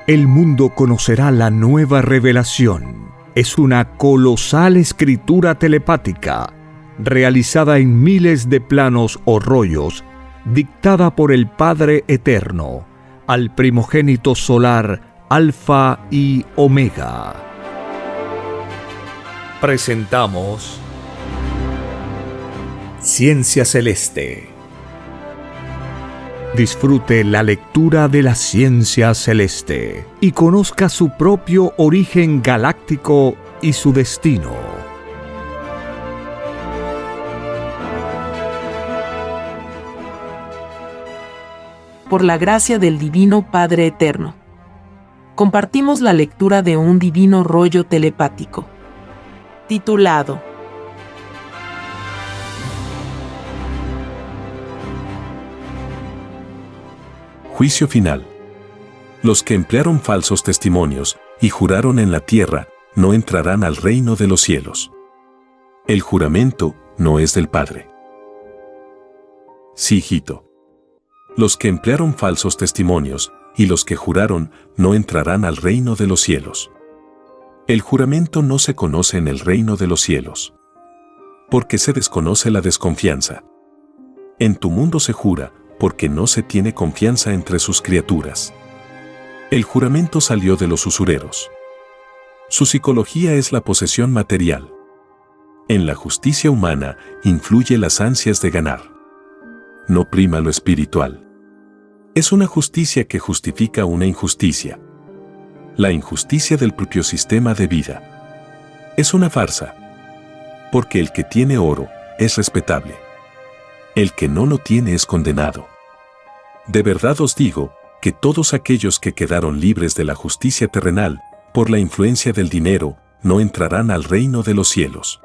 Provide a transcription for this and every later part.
El mundo conocerá la nueva revelación. Es una colosal escritura telepática, realizada en miles de planos o rollos, dictada por el Padre Eterno, al primogénito solar Alfa y Omega. Presentamos Ciencia Celeste. Disfrute la lectura de la ciencia celeste y conozca su propio origen galáctico y su destino. Por la gracia del Divino Padre Eterno, compartimos la lectura de un divino rollo telepático, titulado Juicio final. Los que emplearon falsos testimonios y juraron en la tierra no entrarán al reino de los cielos. El juramento no es del Padre. Sí, hijito. Los que emplearon falsos testimonios y los que juraron no entrarán al reino de los cielos. El juramento no se conoce en el reino de los cielos, porque se desconoce la desconfianza. En tu mundo se jura, porque no se tiene confianza entre sus criaturas. El juramento salió de los usureros. Su psicología es la posesión material. En la justicia humana influye las ansias de ganar. No prima lo espiritual. Es una justicia que justifica una injusticia. La injusticia del propio sistema de vida. Es una farsa. Porque el que tiene oro es respetable. El que no lo tiene es condenado. De verdad os digo que todos aquellos que quedaron libres de la justicia terrenal por la influencia del dinero no entrarán al reino de los cielos.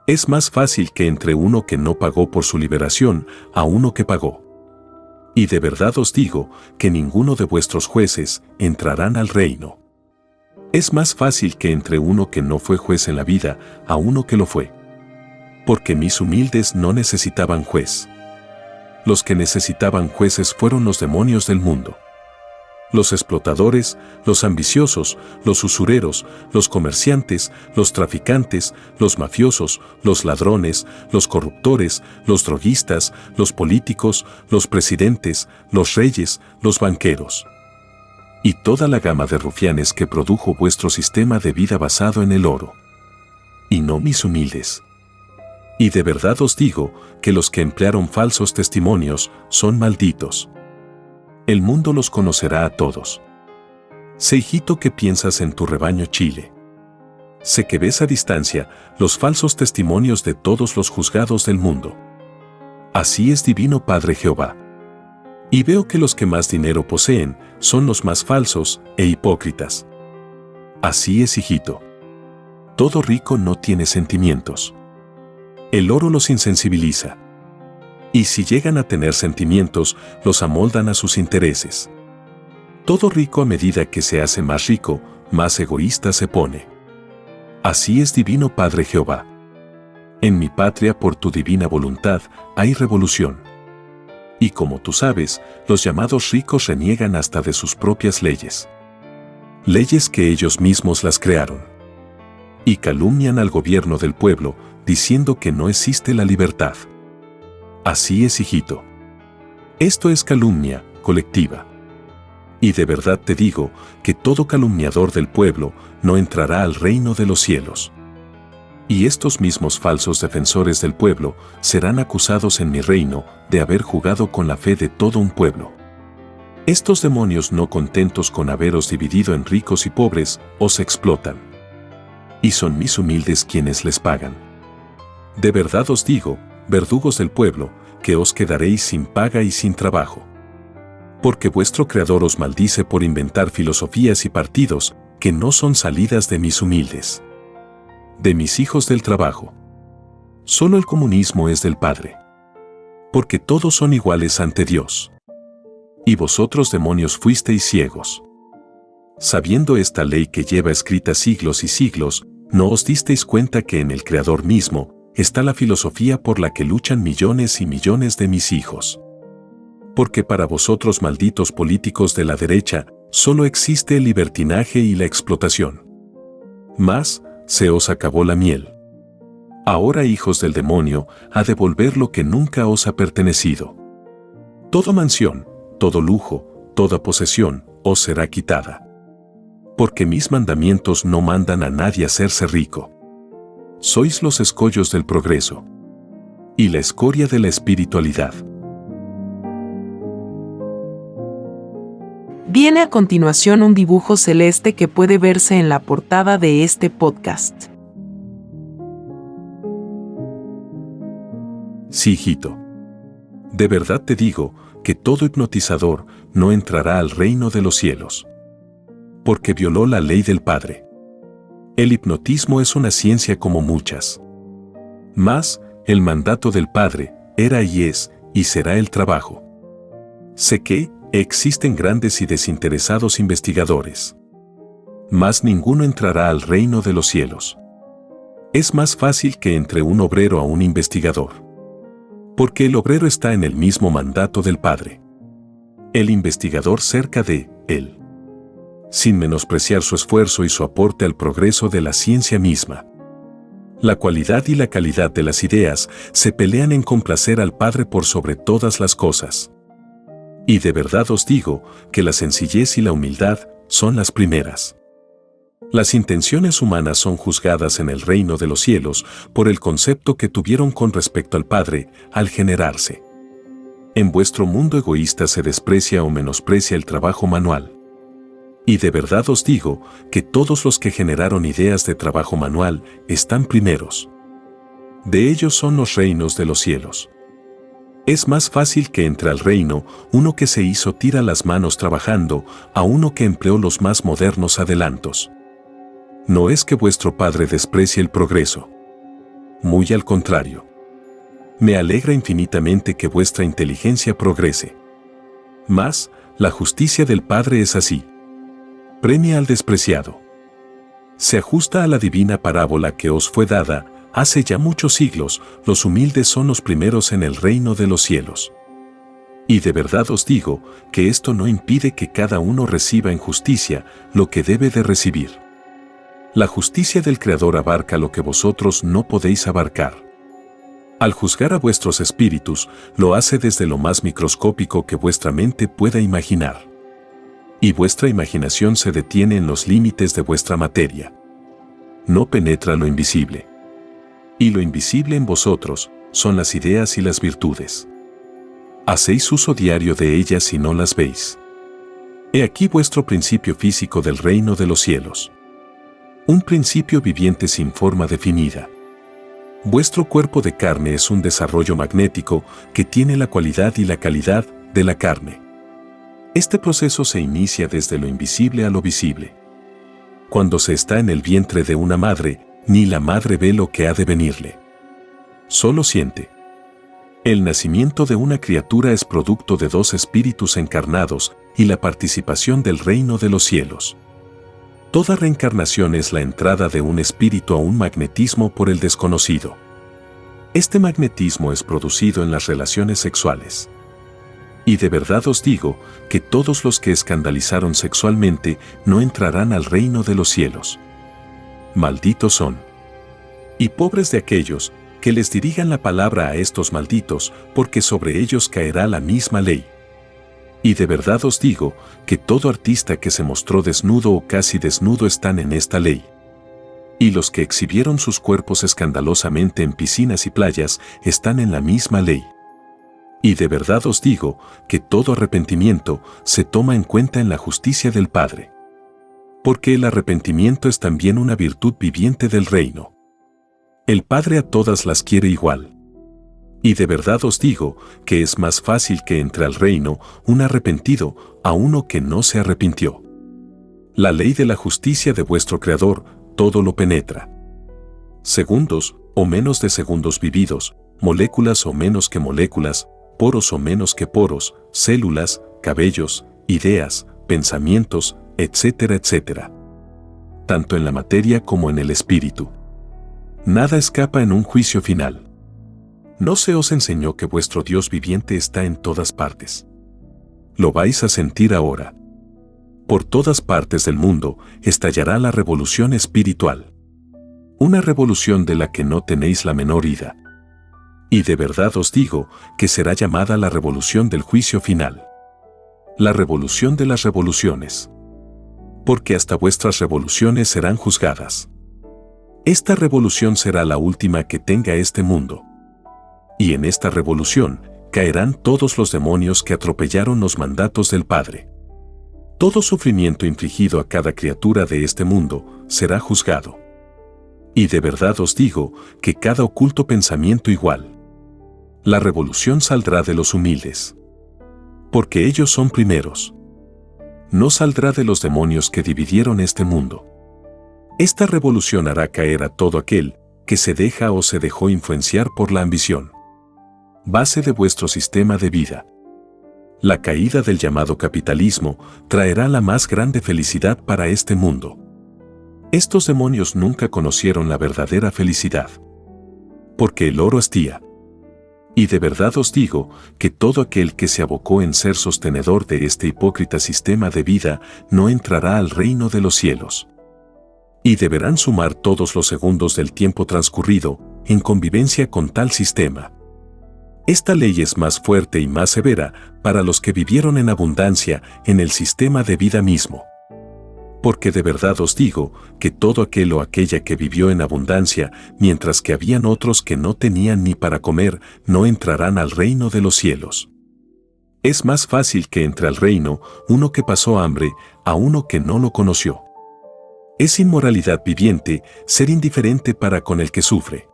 Es más fácil que entre uno que no pagó por su liberación a uno que pagó. Y de verdad os digo que ninguno de vuestros jueces entrarán al reino. Es más fácil que entre uno que no fue juez en la vida a uno que lo fue. Porque mis humildes no necesitaban juez. Los que necesitaban jueces fueron los demonios del mundo. Los explotadores, los ambiciosos, los usureros, los comerciantes, los traficantes, los mafiosos, los ladrones, los corruptores, los droguistas, los políticos, los presidentes, los reyes, los banqueros. Y toda la gama de rufianes que produjo vuestro sistema de vida basado en el oro. Y no mis humildes. Y de verdad os digo que los que emplearon falsos testimonios son malditos. El mundo los conocerá a todos. Sé, hijito, que piensas en tu rebaño Chile. Sé que ves a distancia los falsos testimonios de todos los juzgados del mundo. Así es, Divino Padre Jehová. Y veo que los que más dinero poseen son los más falsos e hipócritas. Así es, hijito. Todo rico no tiene sentimientos. El oro los insensibiliza. Y si llegan a tener sentimientos, los amoldan a sus intereses. Todo rico, a medida que se hace más rico, más egoísta se pone. Así es, Divino Padre Jehová. En mi patria, por tu divina voluntad, hay revolución. Y como tú sabes, los llamados ricos reniegan hasta de sus propias leyes. Leyes que ellos mismos las crearon. Y calumnian al gobierno del pueblo, diciendo que no existe la libertad. Así es, hijito. Esto es calumnia colectiva. Y de verdad te digo que todo calumniador del pueblo no entrará al reino de los cielos. Y estos mismos falsos defensores del pueblo serán acusados en mi reino de haber jugado con la fe de todo un pueblo. Estos demonios, no contentos con haberos dividido en ricos y pobres, os explotan. Y son mis humildes quienes les pagan. De verdad os digo, verdugos del pueblo, que os quedaréis sin paga y sin trabajo. Porque vuestro Creador os maldice por inventar filosofías y partidos que no son salidas de mis humildes. De mis hijos del trabajo. Solo el comunismo es del Padre. Porque todos son iguales ante Dios. Y vosotros, demonios, fuisteis ciegos. Sabiendo esta ley que lleva escrita siglos y siglos, ¿no os disteis cuenta que en el Creador mismo está la filosofía por la que luchan millones y millones de mis hijos? Porque para vosotros, malditos políticos de la derecha, Solo existe el libertinaje y la explotación. Mas, se os acabó la miel. Ahora, hijos del demonio, a devolver lo que nunca os ha pertenecido. Toda mansión, todo lujo, toda posesión, os será quitada. Porque mis mandamientos no mandan a nadie a hacerse rico. Sois los escollos del progreso y la escoria de la espiritualidad. Viene a continuación un dibujo celeste que puede verse en la portada de este podcast. Sí, hijito. De verdad te digo que todo hipnotizador no entrará al reino de los cielos. Porque violó la ley del Padre. El hipnotismo es una ciencia como muchas. Mas, el mandato del Padre era y es, y será el trabajo. Sé que existen grandes y desinteresados investigadores. Mas ninguno entrará al reino de los cielos. Es más fácil que entre un obrero a un investigador. Porque el obrero está en el mismo mandato del Padre. El investigador cerca de él. Sin menospreciar su esfuerzo y su aporte al progreso de la ciencia misma. La cualidad y la calidad de las ideas se pelean en complacer al Padre por sobre todas las cosas. Y de verdad os digo que la sencillez y la humildad son las primeras. Las intenciones humanas son juzgadas en el reino de los cielos por el concepto que tuvieron con respecto al Padre al generarse. En vuestro mundo egoísta se desprecia o menosprecia el trabajo manual. Y de verdad os digo que todos los que generaron ideas de trabajo manual están primeros. De ellos son los reinos de los cielos. Es más fácil que entre al reino uno que se hizo tira las manos trabajando a uno que empleó los más modernos adelantos. No es que vuestro Padre desprecie el progreso. Muy al contrario. Me alegra infinitamente que vuestra inteligencia progrese. Mas, la justicia del Padre es así. Premia al despreciado. Se ajusta a la divina parábola que os fue dada hace ya muchos siglos: los humildes son los primeros en el reino de los cielos. Y de verdad os digo que esto no impide que cada uno reciba en justicia lo que debe de recibir. La justicia del Creador abarca lo que vosotros no podéis abarcar. Al juzgar a vuestros espíritus, lo hace desde lo más microscópico que vuestra mente pueda imaginar. Y vuestra imaginación se detiene en los límites de vuestra materia. No penetra lo invisible. Y lo invisible en vosotros son las ideas y las virtudes. Hacéis uso diario de ellas y no las veis. He aquí vuestro principio físico del reino de los cielos. Un principio viviente sin forma definida. Vuestro cuerpo de carne es un desarrollo magnético que tiene la cualidad y la calidad de la carne. Este proceso se inicia desde lo invisible a lo visible. Cuando se está en el vientre de una madre, ni la madre ve lo que ha de venirle. Solo siente. El nacimiento de una criatura es producto de dos espíritus encarnados y la participación del reino de los cielos. Toda reencarnación es la entrada de un espíritu a un magnetismo por el desconocido. Este magnetismo es producido en las relaciones sexuales. Y de verdad os digo que todos los que escandalizaron sexualmente no entrarán al reino de los cielos. Malditos son. Y pobres de aquellos que les dirijan la palabra a estos malditos, porque sobre ellos caerá la misma ley. Y de verdad os digo que todo artista que se mostró desnudo o casi desnudo están en esta ley. Y los que exhibieron sus cuerpos escandalosamente en piscinas y playas están en la misma ley. Y de verdad os digo que todo arrepentimiento se toma en cuenta en la justicia del Padre. Porque el arrepentimiento es también una virtud viviente del reino. El Padre a todas las quiere igual. Y de verdad os digo que es más fácil que entre al reino un arrepentido a uno que no se arrepintió. La ley de la justicia de vuestro Creador todo lo penetra. Segundos o menos de segundos vividos, moléculas o menos que moléculas, poros o menos que poros, células, cabellos, ideas, pensamientos, etcétera, etcétera. Tanto en la materia como en el espíritu. Nada escapa en un juicio final. ¿No se os enseñó que vuestro Dios viviente está en todas partes? Lo vais a sentir ahora. Por todas partes del mundo estallará la revolución espiritual. Una revolución de la que no tenéis la menor idea. Y de verdad os digo que será llamada la revolución del juicio final. La revolución de las revoluciones. Porque hasta vuestras revoluciones serán juzgadas. Esta revolución será la última que tenga este mundo. Y en esta revolución caerán todos los demonios que atropellaron los mandatos del Padre. Todo sufrimiento infligido a cada criatura de este mundo será juzgado. Y de verdad os digo que cada oculto pensamiento igual. La revolución saldrá de los humildes. Porque ellos son primeros. No saldrá de los demonios que dividieron este mundo. Esta revolución hará caer a todo aquel que se deja o se dejó influenciar por la ambición. Base de vuestro sistema de vida. La caída del llamado capitalismo traerá la más grande felicidad para este mundo. Estos demonios nunca conocieron la verdadera felicidad. Porque el oro hastía. Y de verdad os digo que todo aquel que se abocó en ser sostenedor de este hipócrita sistema de vida no entrará al reino de los cielos. Y deberán sumar todos los segundos del tiempo transcurrido en convivencia con tal sistema. Esta ley es más fuerte y más severa para los que vivieron en abundancia en el sistema de vida mismo. Porque de verdad os digo que todo aquel o aquella que vivió en abundancia, mientras que habían otros que no tenían ni para comer, no entrarán al reino de los cielos. Es más fácil que entre al reino uno que pasó hambre a uno que no lo conoció. Es inmoralidad viviente ser indiferente para con el que sufre.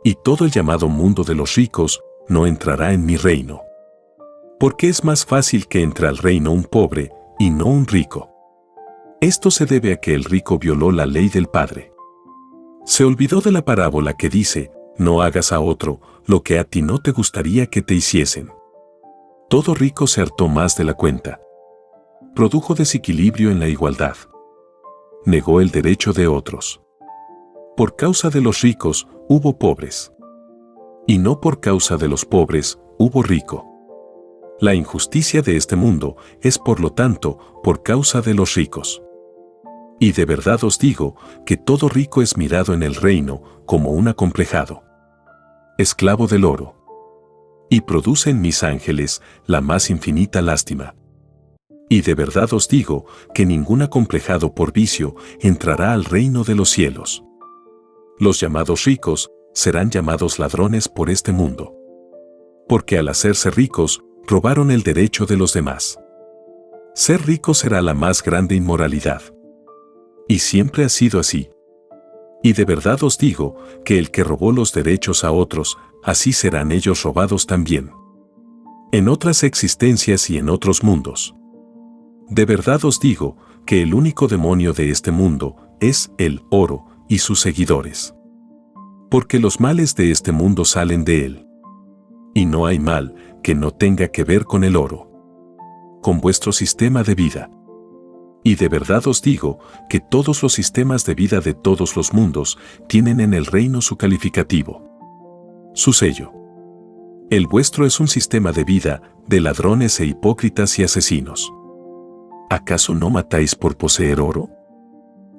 Y todo el llamado mundo de los ricos no entrará en mi reino. Porque es más fácil que entre al reino un pobre y no un rico. Esto se debe a que el rico violó la ley del Padre. Se olvidó de la parábola que dice, no hagas a otro lo que a ti no te gustaría que te hiciesen. Todo rico se hartó más de la cuenta. Produjo desequilibrio en la igualdad. Negó el derecho de otros. Por causa de los ricos hubo pobres. Y no por causa de los pobres hubo rico. La injusticia de este mundo es por lo tanto por causa de los ricos. Y de verdad os digo que todo rico es mirado en el reino como un acomplejado. Esclavo del oro. Y produce en mis ángeles la más infinita lástima. Y de verdad os digo que ningún acomplejado por vicio entrará al reino de los cielos. Los llamados ricos serán llamados ladrones por este mundo. Porque al hacerse ricos, robaron el derecho de los demás. Ser rico será la más grande inmoralidad. Y siempre ha sido así. Y de verdad os digo que el que robó los derechos a otros, así serán ellos robados también. En otras existencias y en otros mundos. De verdad os digo que el único demonio de este mundo es el oro y sus seguidores. Porque los males de este mundo salen de él. Y no hay mal que no tenga que ver con el oro. Con vuestro sistema de vida. Y de verdad os digo que todos los sistemas de vida de todos los mundos tienen en el reino su calificativo. Su sello. El vuestro es un sistema de vida de ladrones e hipócritas y asesinos. ¿Acaso no matáis por poseer oro?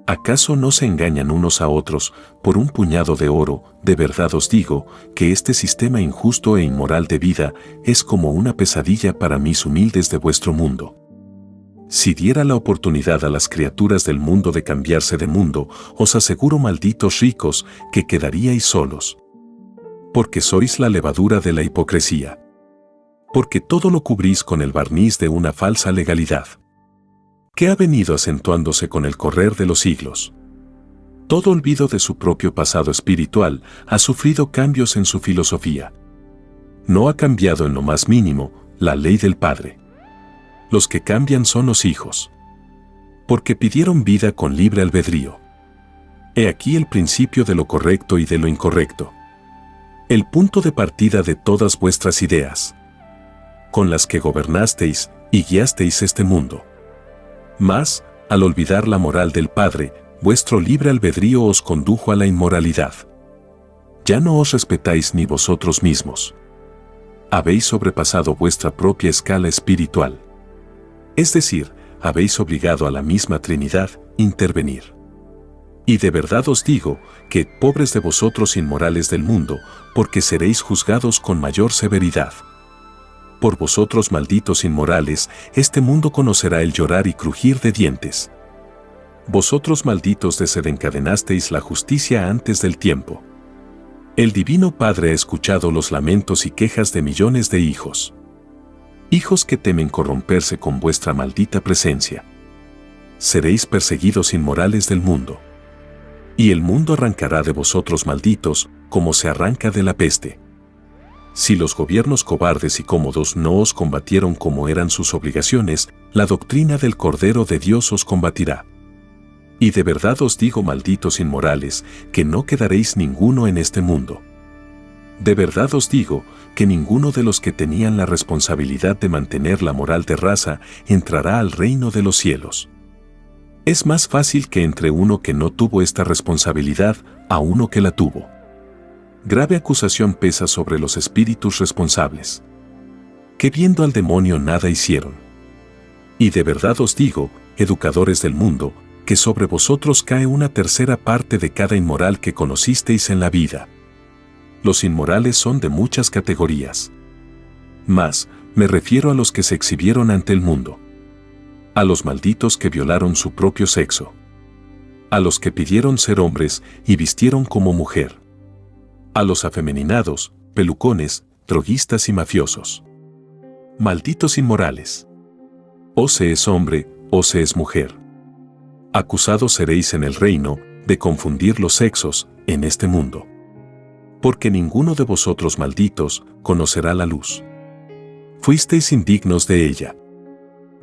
¿Acaso no se engañan unos a otros por un puñado de oro? De verdad os digo que este sistema injusto e inmoral de vida es como una pesadilla para mis humildes de vuestro mundo. Si diera la oportunidad a las criaturas del mundo de cambiarse de mundo, os aseguro, malditos ricos, que quedaríais solos. Porque sois la levadura de la hipocresía. Porque todo lo cubrís con el barniz de una falsa legalidad. Que ha venido acentuándose con el correr de los siglos. Todo olvido de su propio pasado espiritual ha sufrido cambios en su filosofía. No ha cambiado en lo más mínimo la ley del Padre. Los que cambian son los hijos. Porque pidieron vida con libre albedrío. He aquí el principio de lo correcto y de lo incorrecto. El punto de partida de todas vuestras ideas. Con las que gobernasteis y guiasteis este mundo. Mas, al olvidar la moral del Padre, vuestro libre albedrío os condujo a la inmoralidad. Ya no os respetáis ni vosotros mismos. Habéis sobrepasado vuestra propia escala espiritual. Es decir, habéis obligado a la misma Trinidad a intervenir. Y de verdad os digo que, pobres de vosotros inmorales del mundo, porque seréis juzgados con mayor severidad. Por vosotros malditos inmorales, este mundo conocerá el llorar y crujir de dientes. Vosotros malditos desencadenasteis la justicia antes del tiempo. El Divino Padre ha escuchado los lamentos y quejas de millones de hijos. Hijos que temen corromperse con vuestra maldita presencia. Seréis perseguidos inmorales del mundo. Y el mundo arrancará de vosotros malditos, como se arranca de la peste. Si los gobiernos cobardes y cómodos no os combatieron como eran sus obligaciones, la doctrina del Cordero de Dios os combatirá. Y de verdad os digo, malditos inmorales, que no quedaréis ninguno en este mundo. De verdad os digo que ninguno de los que tenían la responsabilidad de mantener la moral de raza entrará al reino de los cielos. Es más fácil que entre uno que no tuvo esta responsabilidad a uno que la tuvo. Grave acusación pesa sobre los espíritus responsables, que viendo al demonio nada hicieron. Y de verdad os digo, educadores del mundo, que sobre vosotros cae una tercera parte de cada inmoral que conocisteis en la vida. Los inmorales son de muchas categorías. Mas, me refiero a los que se exhibieron ante el mundo. A los malditos que violaron su propio sexo. A los que pidieron ser hombres y vistieron como mujer. A los afemeninados, pelucones, droguistas y mafiosos. Malditos inmorales. O se es hombre, o se es mujer. Acusados seréis en el reino de confundir los sexos en este mundo. Porque ninguno de vosotros malditos conocerá la luz. Fuisteis indignos de ella.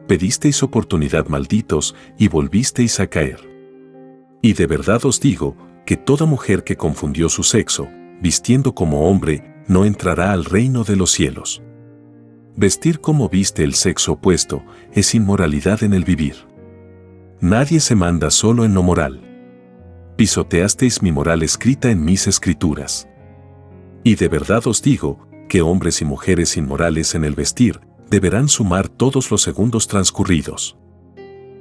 Pedisteis oportunidad malditos y volvisteis a caer. Y de verdad os digo que toda mujer que confundió su sexo, vistiendo como hombre, no entrará al reino de los cielos. Vestir como viste el sexo opuesto es inmoralidad en el vivir. Nadie se manda solo en lo moral. Pisoteasteis mi moral escrita en mis escrituras. Y de verdad os digo que hombres y mujeres inmorales en el vestir deberán sumar todos los segundos transcurridos.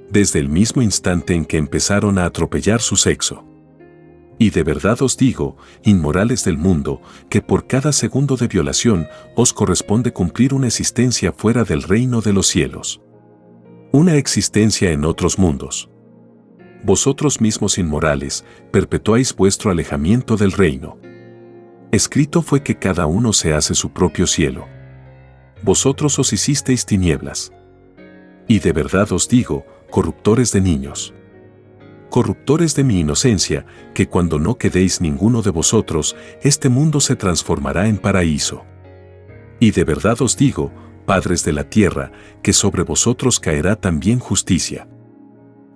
Desde el mismo instante en que empezaron a atropellar su sexo. Y de verdad os digo, inmorales del mundo, que por cada segundo de violación os corresponde cumplir una existencia fuera del reino de los cielos. Una existencia en otros mundos. Vosotros mismos inmorales, perpetuáis vuestro alejamiento del reino. Escrito fue que cada uno se hace su propio cielo. Vosotros os hicisteis tinieblas. Y de verdad os digo, corruptores de niños. Corruptores de mi inocencia, que cuando no quedéis ninguno de vosotros, este mundo se transformará en paraíso. Y de verdad os digo, padres de la tierra, que sobre vosotros caerá también justicia.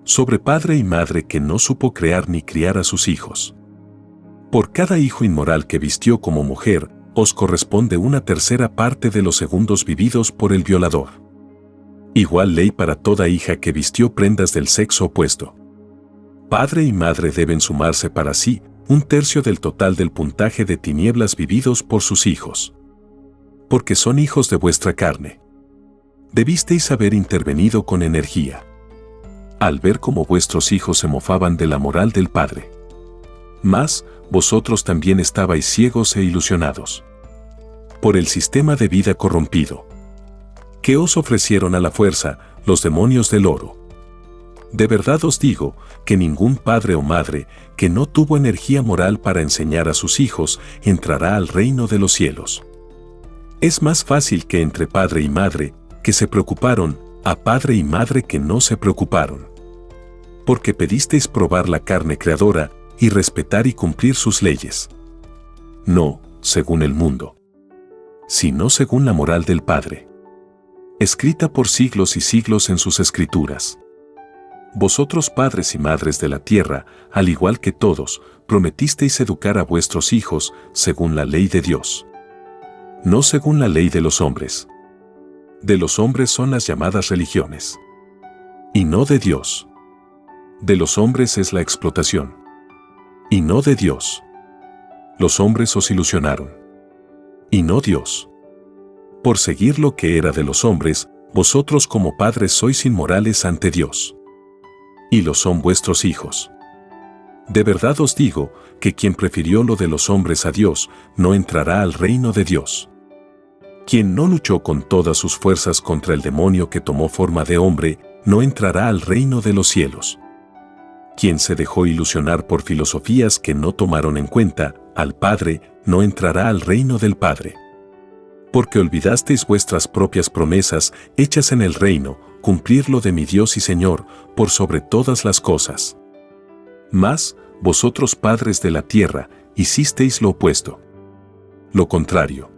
Sobre padre y madre que no supo crear ni criar a sus hijos. Por cada hijo inmoral que vistió como mujer, os corresponde una tercera parte de los segundos vividos por el violador. Igual ley para toda hija que vistió prendas del sexo opuesto. Padre y madre deben sumarse para sí un tercio del total del puntaje de tinieblas vividos por sus hijos. Porque son hijos de vuestra carne. Debisteis haber intervenido con energía. Al ver cómo vuestros hijos se mofaban de la moral del Padre. Mas, vosotros también estabais ciegos e ilusionados. Por el sistema de vida corrompido. Que os ofrecieron a la fuerza los demonios del oro. De verdad os digo que ningún padre o madre que no tuvo energía moral para enseñar a sus hijos entrará al reino de los cielos. Es más fácil que entre padre y madre que se preocuparon a padre y madre que no se preocuparon. Porque pedisteis probar la carne creadora y respetar y cumplir sus leyes. No, según el mundo, sino según la moral del Padre. Escrita por siglos y siglos en sus escrituras. Vosotros padres y madres de la tierra, al igual que todos, prometisteis educar a vuestros hijos según la ley de Dios. No según la ley de los hombres. De los hombres son las llamadas religiones. Y no de Dios. De los hombres es la explotación. Y no de Dios. Los hombres os ilusionaron. Y no Dios. Por seguir lo que era de los hombres, vosotros como padres sois inmorales ante Dios. Y lo son vuestros hijos. De verdad os digo que quien prefirió lo de los hombres a Dios, no entrará al reino de Dios. Quien no luchó con todas sus fuerzas contra el demonio que tomó forma de hombre, no entrará al reino de los cielos. Quien se dejó ilusionar por filosofías que no tomaron en cuenta al Padre, no entrará al reino del Padre. Porque olvidasteis vuestras propias promesas hechas en el reino, cumplir lo de mi Dios y Señor, por sobre todas las cosas. Mas, vosotros padres de la tierra, hicisteis lo opuesto. Lo contrario.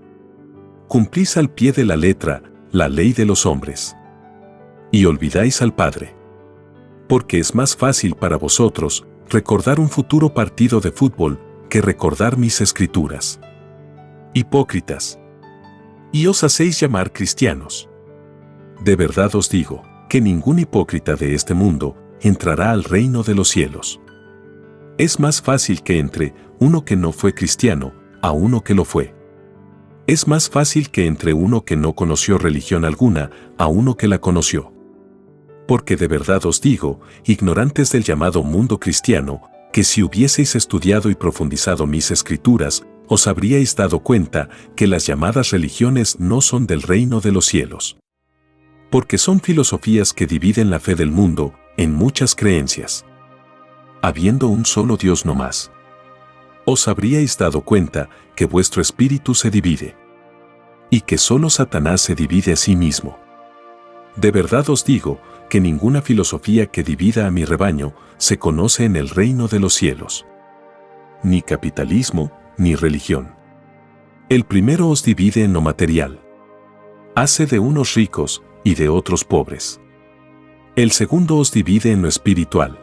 Cumplís al pie de la letra la ley de los hombres. Y olvidáis al Padre. Porque es más fácil para vosotros recordar un futuro partido de fútbol que recordar mis escrituras. Hipócritas. Y os hacéis llamar cristianos. De verdad os digo que ningún hipócrita de este mundo entrará al reino de los cielos. Es más fácil que entre uno que no fue cristiano a uno que lo fue. Es más fácil que entre uno que no conoció religión alguna a uno que la conoció. Porque de verdad os digo, ignorantes del llamado mundo cristiano, que si hubieseis estudiado y profundizado mis escrituras, os habríais dado cuenta que las llamadas religiones no son del reino de los cielos. Porque son filosofías que dividen la fe del mundo en muchas creencias. Habiendo un solo Dios no más. Os habríais dado cuenta que vuestro espíritu se divide. Y que solo Satanás se divide a sí mismo. De verdad os digo que ninguna filosofía que divida a mi rebaño se conoce en el reino de los cielos. Ni capitalismo, ni religión. El primero os divide en lo material. Hace de unos ricos y de otros pobres. El segundo os divide en lo espiritual.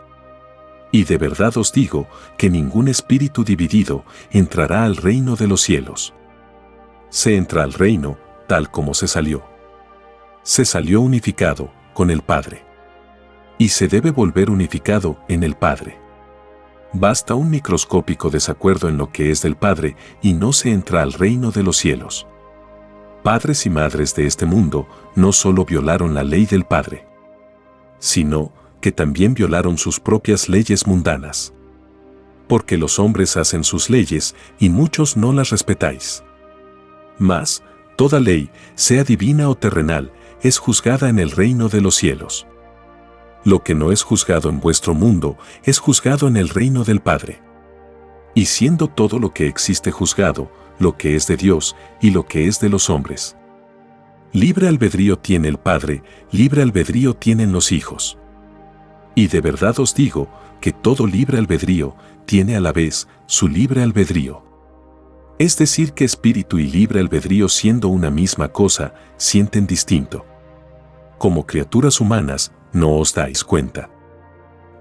Y de verdad os digo que ningún espíritu dividido entrará al reino de los cielos. Se entra al reino tal como se salió. Se salió unificado con el Padre. Y se debe volver unificado en el Padre. Basta un microscópico desacuerdo en lo que es del Padre y no se entra al reino de los cielos. Padres y madres de este mundo no solo violaron la ley del Padre, sino que también violaron sus propias leyes mundanas. Porque los hombres hacen sus leyes y muchos no las respetáis. Mas, toda ley, sea divina o terrenal, es juzgada en el reino de los cielos. Lo que no es juzgado en vuestro mundo, es juzgado en el reino del Padre. Y siendo todo lo que existe juzgado, lo que es de Dios y lo que es de los hombres. Libre albedrío tiene el Padre, libre albedrío tienen los hijos. Y de verdad os digo que todo libre albedrío tiene a la vez su libre albedrío. Es decir que espíritu y libre albedrío siendo una misma cosa, sienten distinto. Como criaturas humanas, no os dais cuenta.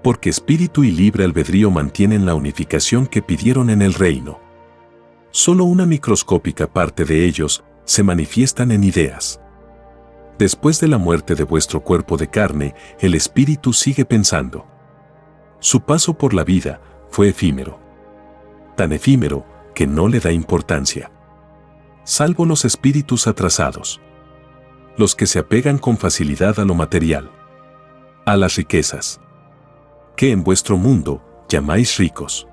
Porque espíritu y libre albedrío mantienen la unificación que pidieron en el reino. Solo una microscópica parte de ellos se manifiestan en ideas. Después de la muerte de vuestro cuerpo de carne, el espíritu sigue pensando. Su paso por la vida fue efímero. Tan efímero que no le da importancia. Salvo los espíritus atrasados. Los que se apegan con facilidad a lo material. A las riquezas. Que en vuestro mundo llamáis ricos.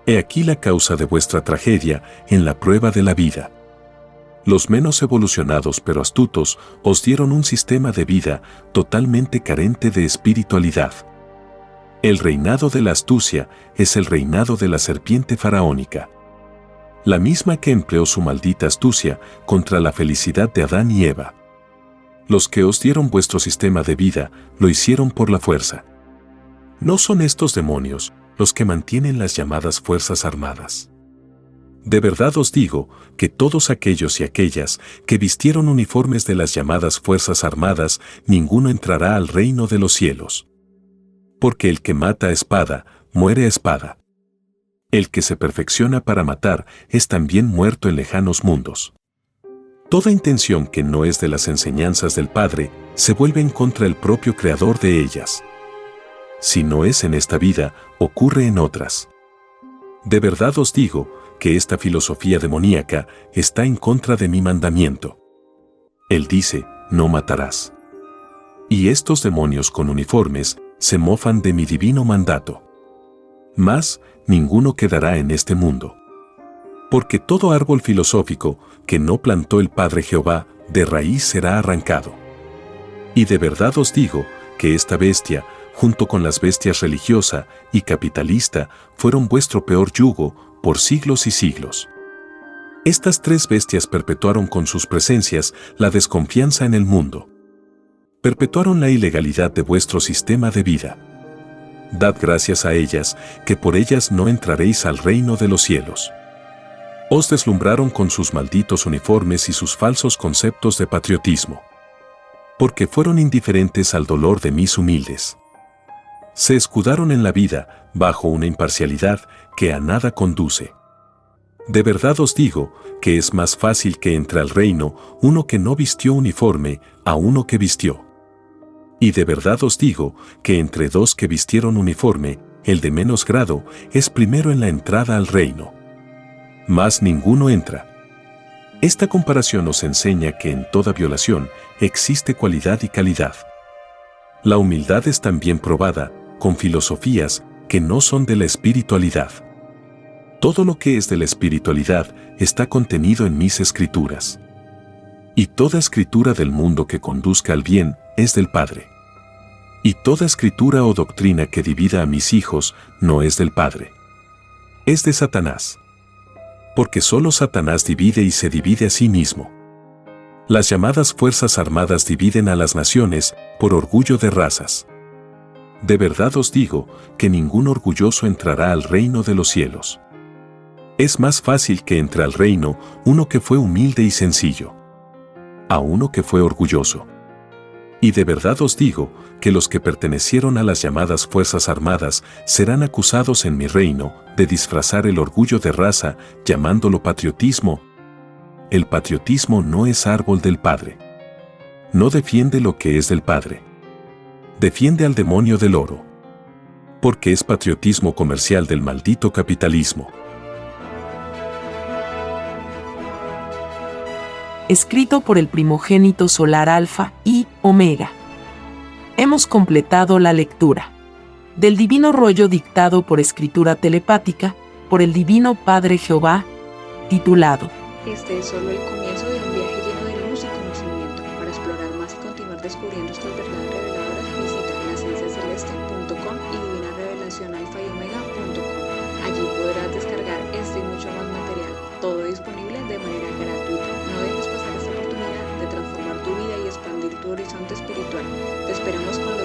He aquí la causa de vuestra tragedia en la prueba de la vida. Los menos evolucionados pero astutos os dieron un sistema de vida totalmente carente de espiritualidad. El reinado de la astucia es el reinado de la serpiente faraónica. La misma que empleó su maldita astucia contra la felicidad de Adán y Eva. Los que os dieron vuestro sistema de vida lo hicieron por la fuerza. No son estos demonios los que mantienen las llamadas fuerzas armadas. De verdad os digo que todos aquellos y aquellas que vistieron uniformes de las llamadas fuerzas armadas, ninguno entrará al reino de los cielos. Porque el que mata a espada, muere a espada. El que se perfecciona para matar es también muerto en lejanos mundos. Toda intención que no es de las enseñanzas del Padre se vuelve en contra el propio Creador de ellas. Si no es en esta vida, ocurre en otras. De verdad os digo que esta filosofía demoníaca está en contra de mi mandamiento. Él dice, no matarás. Y estos demonios con uniformes se mofan de mi divino mandato. Mas ninguno quedará en este mundo. Porque todo árbol filosófico que no plantó el Padre Jehová, de raíz será arrancado. Y de verdad os digo que esta bestia, junto con las bestias religiosa y capitalista, fueron vuestro peor yugo por siglos y siglos. Estas tres bestias perpetuaron con sus presencias la desconfianza en el mundo. Perpetuaron la ilegalidad de vuestro sistema de vida. Dad gracias a ellas, que por ellas no entraréis al reino de los cielos. Os deslumbraron con sus malditos uniformes y sus falsos conceptos de patriotismo. Porque fueron indiferentes al dolor de mis humildes. Se escudaron en la vida, bajo una imparcialidad que a nada conduce. De verdad os digo que es más fácil que entre al reino uno que no vistió uniforme a uno que vistió. Y de verdad os digo que entre dos que vistieron uniforme, el de menos grado es primero en la entrada al reino. Mas ninguno entra. Esta comparación nos enseña que en toda violación existe cualidad y calidad. La humildad es también probada con filosofías que no son de la espiritualidad. Todo lo que es de la espiritualidad está contenido en mis escrituras. Y toda escritura del mundo que conduzca al bien es del Padre. Y toda escritura o doctrina que divida a mis hijos no es del Padre. Es de Satanás. Porque solo Satanás divide y se divide a sí mismo. Las llamadas fuerzas armadas dividen a las naciones por orgullo de razas. De verdad os digo que ningún orgulloso entrará al reino de los cielos. Es más fácil que entre al reino uno que fue humilde y sencillo, a uno que fue orgulloso. Y de verdad os digo que los que pertenecieron a las llamadas fuerzas armadas serán acusados en mi reino de disfrazar el orgullo de raza llamándolo patriotismo. El patriotismo no es árbol del Padre. No defiende lo que es del Padre. Defiende al demonio del oro. Porque es patriotismo comercial del maldito capitalismo. Escrito por el primogénito solar Alfa y Omega. Hemos completado la lectura del divino rollo dictado por escritura telepática por el divino Padre Jehová, titulado Este es solo el comienzo de un viaje lleno de luz y conocimiento. Para explorar más y continuar descubriendo estas verdades reveladoras, visita enacenciaceleste.com y divinarevelacionalfaomega.com. Allí podrás descargar este y mucho más material, todo disponible de manera gratuita. No dejes pasar esta oportunidad de transformar tu vida y expandir tu horizonte espiritual. Te esperamos con los